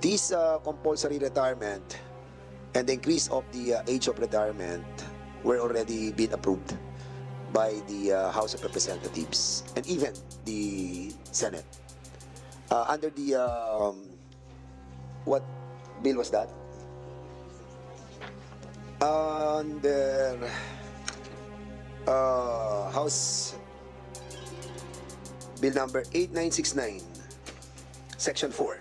This compulsory retirement and the increase of the age of retirement were already been approved by the House of Representatives and even the Senate. Under the, what bill was that? Under House Bill number 8969, Section 4.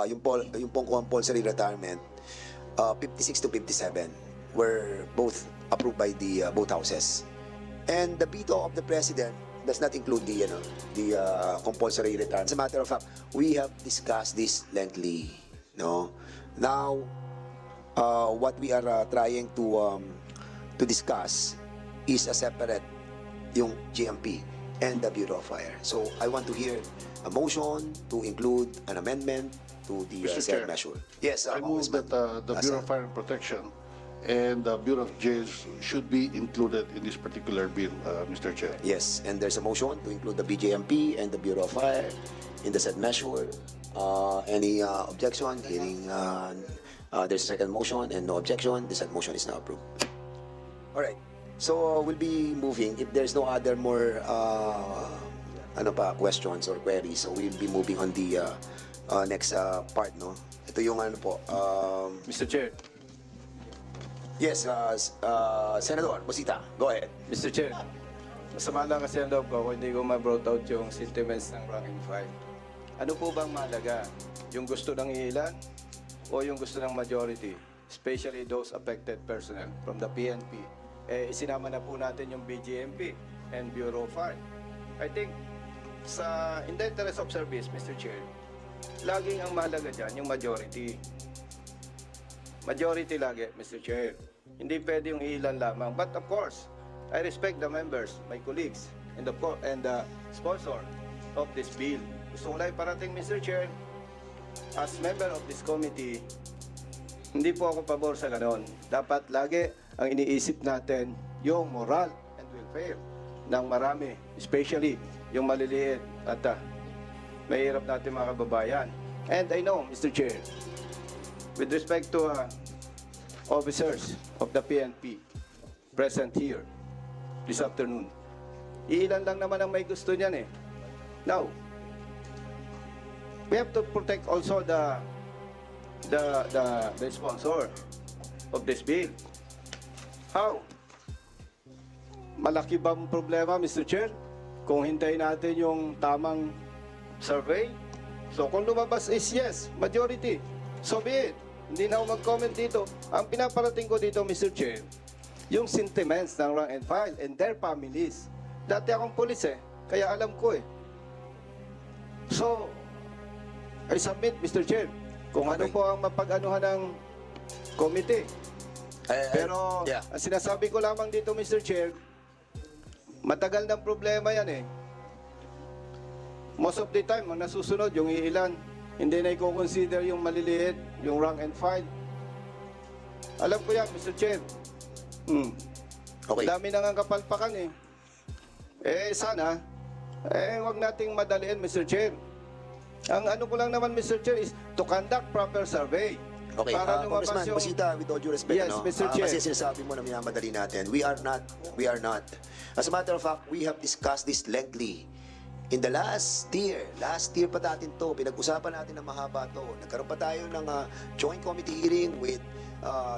Yung pong compulsory retirement, 56 to 57 were both approved by the both houses. And the veto of the President does not include the compulsory retirement. As a matter of fact, we have discussed this lengthily. No? Now, what we are trying to discuss is a separate yung GMP and the Bureau of Fire. So I want to hear a motion to include an amendment to the said measure. Yes, I move that the Bureau of Fire and Protection and the Bureau of Jails should be included in this particular bill, Mr. Chair. Yes, and there's a motion to include the BJMP and the Bureau of Fire in the said measure. Any objection? Hearing there's a second motion and no objection. The said motion is now approved. All right. So we'll be moving. If there's no other more questions or queries, so we'll be moving on the next part, no? Ito yung ano po. Mr. Chair. Yes, Senator Bosita, go ahead. Mr. Chair, masama lang kasi ang loob ko kung hindi ko ma-brought out yung sentiments ng rank and file. Ano po bang mahalaga? Yung gusto ng ilan o yung gusto ng majority? Especially those affected personnel from the PNP. Isinama na po natin yung BGMP and Bureau of Fire. I think, in the interest of service, Mr. Chair, laging ang mahalaga dyan yung majority. Majority lagi, Mr. Chair. Hindi pwede yung ilan lamang. But of course, I respect the members, my colleagues, and the sponsor of this bill. Gusto ko lang parating, Mr. Chair, as member of this committee, hindi po ako pabor sa ganon. Dapat lagi ang iniisip natin yung moral and welfare ng marami, especially yung maliliit at mahirap natin mga kababayan. And I know, Mr. Chair, with respect to officers of the PNP present here this afternoon, iilan lang naman ang may gusto niyan eh. Now, we have to protect also the sponsor of this bill. How? Malaki bang problema, Mr. Chair, kung hintayin natin yung tamang survey? So kung lumabas is yes, majority, so be it. Hindi na ako mag-comment dito. Ang pinaparating ko dito, Mr. Chair, yung sentiments ng rank and file and their families. Dati akong pulis kaya alam ko So, I submit, Mr. Chair, kung ano po ang mapag-anuhan ng committee. Pero, ang sinasabi ko lamang dito, Mr. Chair, matagal ng problema yan Most of the time, ang nasusunod, yung iilan, hindi na i-consider yung maliliit, yung rank and file. Alam ko yan, Mr. Chair. Okay. Dami nang ang kapalpakan sana, wag nating madaliin, Mr. Chair. Ang ano ko lang naman, Mr. Chair, is to conduct proper survey. Okay, Congressman Bosita, with all due respect, yes, Mr. Chair. Kasi sinasabi mo na minamadali natin. We are not. As a matter of fact, we have discussed this lengthily. In the last year pa natin to, pinag-usapan natin ng mahaba to. Nagkaroon pa tayo ng joint committee hearing with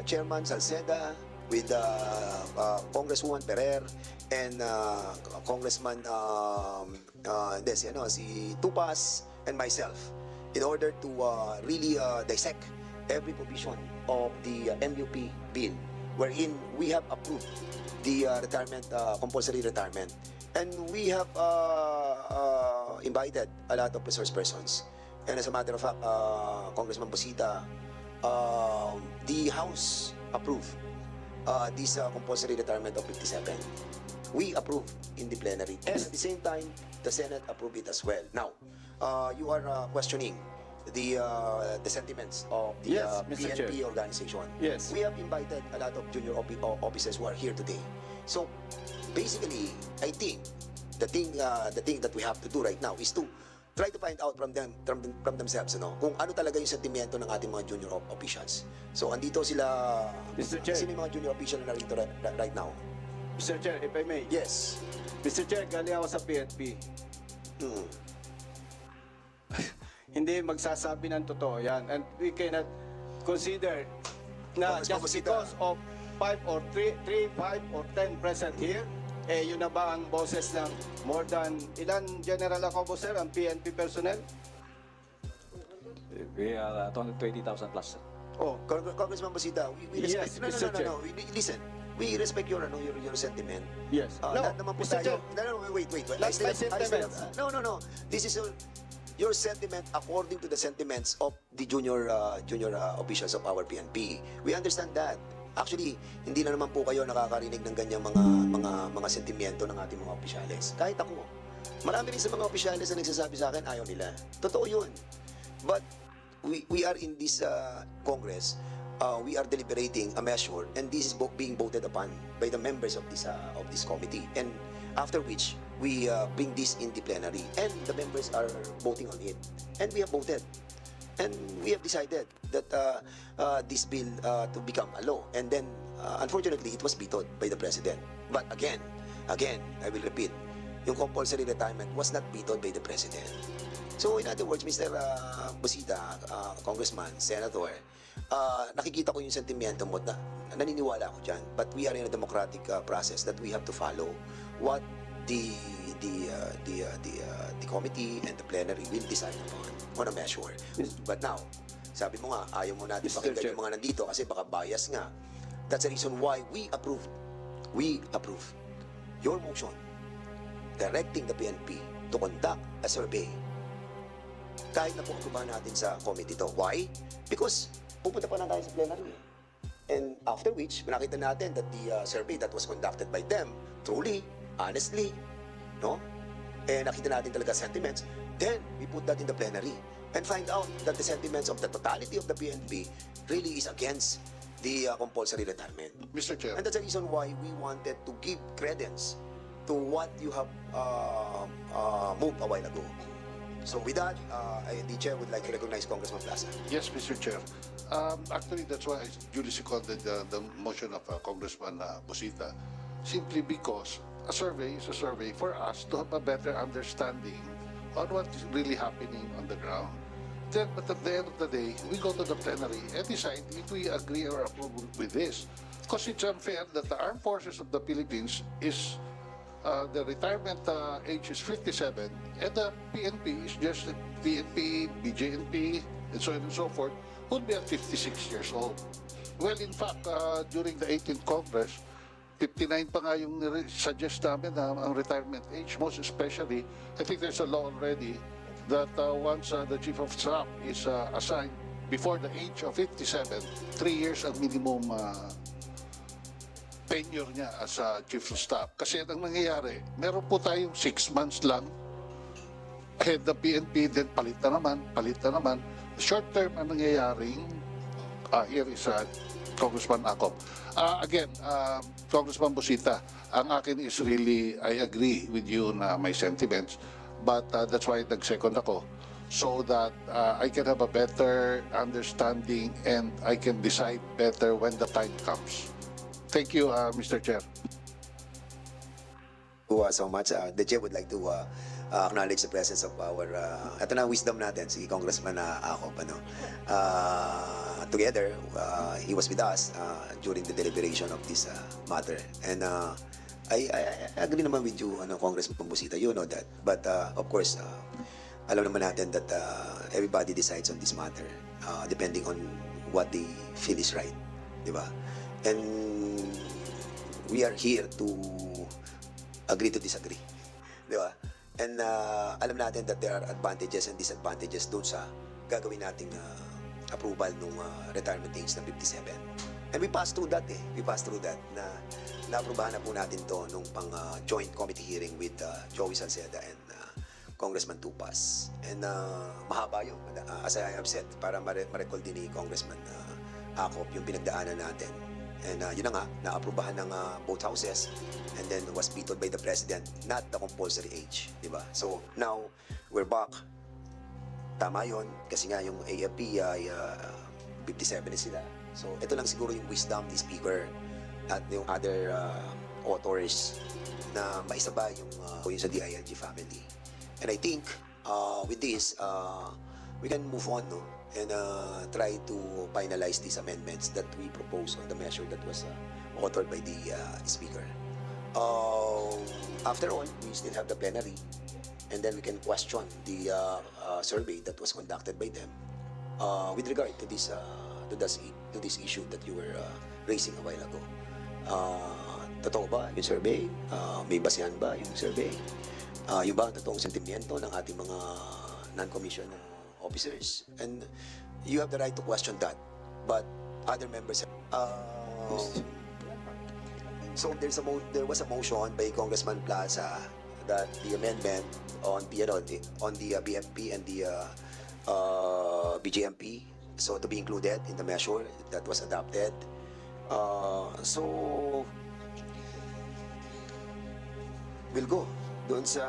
Chairman Salceda, with Congresswoman Perer, and Congressman si Tupas, and myself, in order to really dissect every provision of the MUP bill, wherein we have approved the compulsory retirement. And we have invited a lot of resource persons. And as a matter of fact, Congressman Bosita, the House approved this compulsory retirement of 57. We approved in the plenary. And at the same time, the Senate approved it as well. Now, you are questioning the sentiments of the PNP organization. Yes. We have invited a lot of junior officers who are here today. So, basically, I think the thing that we have to do right now is to try to find out from themselves, kung ano talaga yung sentimento ng ating mga junior officials. So, andito sila, Mr. Chair. sino yung mga junior official na narito right now? Mr. Chair, if I may. Yes. Mr. Chair, galing ako sa PNP. Hmm. Hindi magsasabi ng totoo yan. And we cannot consider na Congressman just Bosita. because of 5 or 10 present here, yun na ba ang boses ng more than ilan general ako, sir, ang PNP personnel? We are 20,000 plus. Oh, Congressman Bosita, we Yes, respect. Mr. Chair. No. Listen, we respect your sentiment. yes. Lahat naman po Mr. tayo. Chair, No, wait. Not my sentiments. No. This is your sentiment according to the sentiments of the junior officials of our PNP. We understand that. Actually, hindi na naman po kayo nakakarinig ng ganyang mga sentimiento ng ating mga opisyales. Kahit ako. Marami rin sa mga opisyales na nagsasabi sa akin, ayaw nila. Totoo yun. But we are in this Congress, we are deliberating a measure, and this is being voted upon by the members of this committee. And after which, we bring this in the plenary, and the members are voting on it. And we have voted. And we have decided that this bill to become a law. And then, unfortunately, it was vetoed by the President. But again, I will repeat, yung compulsory retirement was not vetoed by the President. So, in other words, Mr. Bosita, Congressman, Senator, nakikita ko yung sentimiento mo na naniniwala ako dyan. But we are in a democratic process that we have to follow what the committee and the plenary will decide on a measure. But now, sabi mo nga, ayaw mo natin Mr. pakinggan Chair. yung mga nandito kasi baka bias nga. That's the reason why we approve your motion directing the PNP to conduct a survey kahit na po aprobahan natin sa committee to. Why? Because pupunta pa na tayo sa plenary. And after which, nakita natin that the survey that was conducted by them, truly, honestly, and nakita natin talaga sentiments, then we put that in the plenary and find out that the sentiments of the totality of the PNP really is against the compulsory retirement. Mr. Chair. And that's the reason why we wanted to give credence to what you have moved a while ago. So with that, the chair would like to recognize Congressman Plaza. Yes, Mr. Chair. Actually, that's why I duly seconded the motion of Congressman Bosita, simply because a survey is a survey for us to have a better understanding on what is really happening on the ground. Then, but at the end of the day, we go to the plenary and decide if we agree or approve with this. Because it's unfair that the armed forces of the Philippines is the retirement age is 57, and the PNP is just PNP, BJNP, and so on and so forth, would be at 56 years old. Well, in fact, during the 18th Congress, 59 pa nga yung suggest namin na ang retirement age. Most especially, I think there's a law already that once the Chief of Staff is assigned before the age of 57, 3 years ang minimum tenure niya as Chief of Staff. Kasi ang nangyayari, meron po tayong 6 months lang head the PNP, then palit na naman. Short term ang nangyayaring here is Congressman Akop. Again, Congressman Bosita, ang akin is really, I agree with you na my sentiments, but that's why nag-second ako, so that I can have a better understanding and I can decide better when the time comes. Thank you, Mr. Chair. So much. The chair would like to acknowledge the presence of our, ito na wisdom natin, si Congressman Akop. Together, he was with us during the deliberation of this matter. And I agree naman with you, Congressman Bosita, you know that. But of course, alam naman natin that everybody decides on this matter depending on what they feel is right. Di ba? And we are here to agree to disagree. Di ba? And alam natin that there are advantages and disadvantages doon sa gagawin nating approval nung retirement age na 57. And we passed through that We passed through that na naaprubahan na po natin to nung pang joint committee hearing with Joey Salceda and Congressman Tupas. And mahaba yun, as I have said, para ma-recall din ni Congressman Akop yung pinagdaanan natin. And yun na nga, naaprubahan ng both houses and then was vetoed by the President, not the compulsory age. Diba? So now, we're back tama yon kasi nga yung AFP ay 57 na sila. So ito lang siguro yung wisdom ni Speaker at yung other authors na maisabay yung sa DILG family. And I think with this, we can move on, no? And try to finalize these amendments that we propose on the measure that was authored by the Speaker. After all, we still have the plenary, and then we can question the survey that was conducted by them with regard to this issue that you were raising a while ago. Totoo ba yung survey? May basihan ba yung survey? Yung ba ang totoong sentimiento ng ating mga non-commissioned officers? And you have the right to question that, but other members so there was a motion by Congressman Plaza that the amendment on the BFP and the BJMP, so to be included in the measure that was adopted. So we'll go doon sa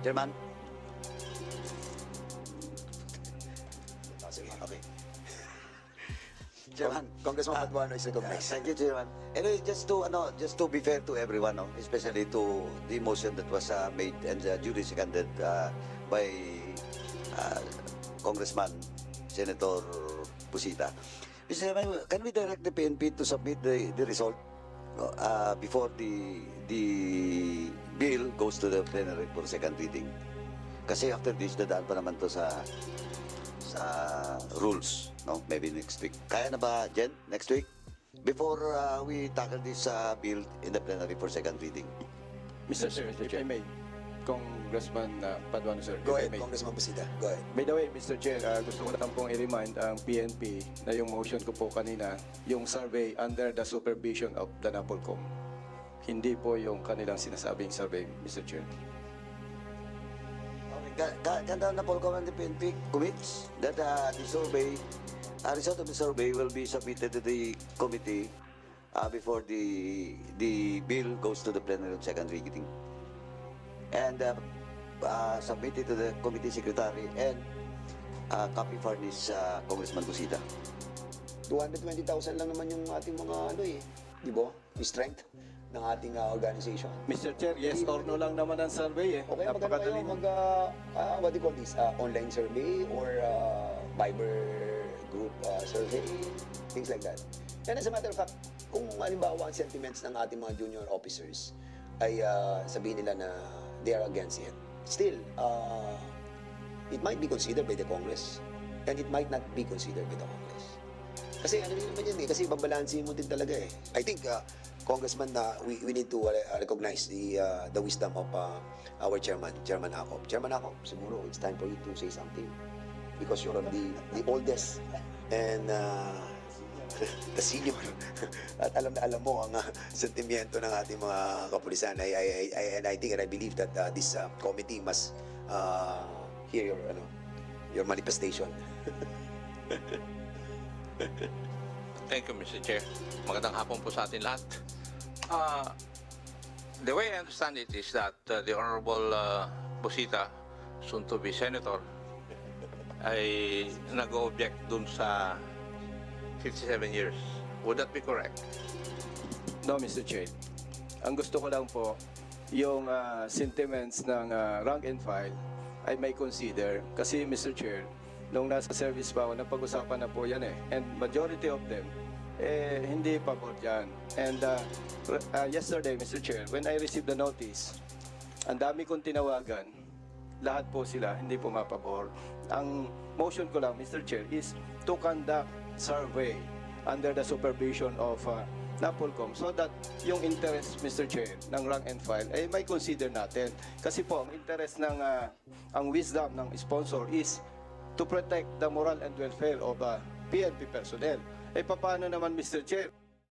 Chairman. sige, okay. Chairman. Congressman Paduano is recognized. Thank you, Chairman. Anyway, just to be fair to everyone, no, especially to the motion that was made and duly seconded by Congressman Senator Bosita. Mr. Chairman, can we direct the PNP to submit the result before the bill goes to the plenary for second reading? Kasi after this, dadaan pa naman to sa rules, no? Maybe next week. Kaya na ba, Jen, next week? Before we tackle this bill in the plenary for second reading. Mr. Chair, if I may, Congressman Paduano, sir. Go if I ahead, may. Congressman Bosita. Go ahead. By the way, Mr. Chair, gusto ko lang pong i-remind ang PNP na yung motion ko po kanina, yung survey under the supervision of the NAPOLCOM. Hindi po yung kanilang sinasabing survey, Mr. Chair. Ganda na po and the PNP commits that the survey, result of the survey will be submitted to the committee before the bill goes to the plenary on second reading. And submitted to the committee secretary and copy furnish Congressman Bosita. 220,000 lang naman yung ating mga di ba? Yung strength ng ating organization. Mr. Chair, yes or no lang naman ang survey eh. Okay, magkano kayo what do you call this? Online survey or Viber group survey? Things like that. And as a matter of fact, kung halimbawa ang sentiments ng ating mga junior officers ay sabihin nila na they are against it, still, it might be considered by the Congress and it might not be considered by the Congress. Kasi ano din naman yan kasi babalansin mo din talaga eh. I think, Congressman, we need to recognize the wisdom of our Chairman Acop. Chairman Acop, siguro it's time for you to say something because you're the oldest and the senior. At alam na alam mo ang sentimiento ng ating mga kapulisan. And I think and I believe that this committee must hear your manifestation. Thank you, Mr. Chair. Magandang hapon po sa atin lahat. The way I understand it is that the Honorable Bosita, soon to be Senator, ay nag-object dun sa 57 years. Would that be correct? No, Mr. Chair. Ang gusto ko lang po, yung sentiments ng rank and file ay may consider. Kasi, Mr. Chair, nung nasa service pa ako, napag-usapan na po yan eh. And majority of them, hindi pabor yan. And yesterday, Mr. Chair, when I received the notice, ang dami kong tinawagan, lahat po sila hindi pumapabor. Ang motion ko lang, Mr. Chair, is to conduct survey under the supervision of NAPOLCOM so that yung interest, Mr. Chair, ng rank and file ay may consider natin. Kasi po, ang interest ng ang wisdom ng sponsor is to protect the moral and welfare of PNP personnel. Eh, paano naman, Mr. Chair?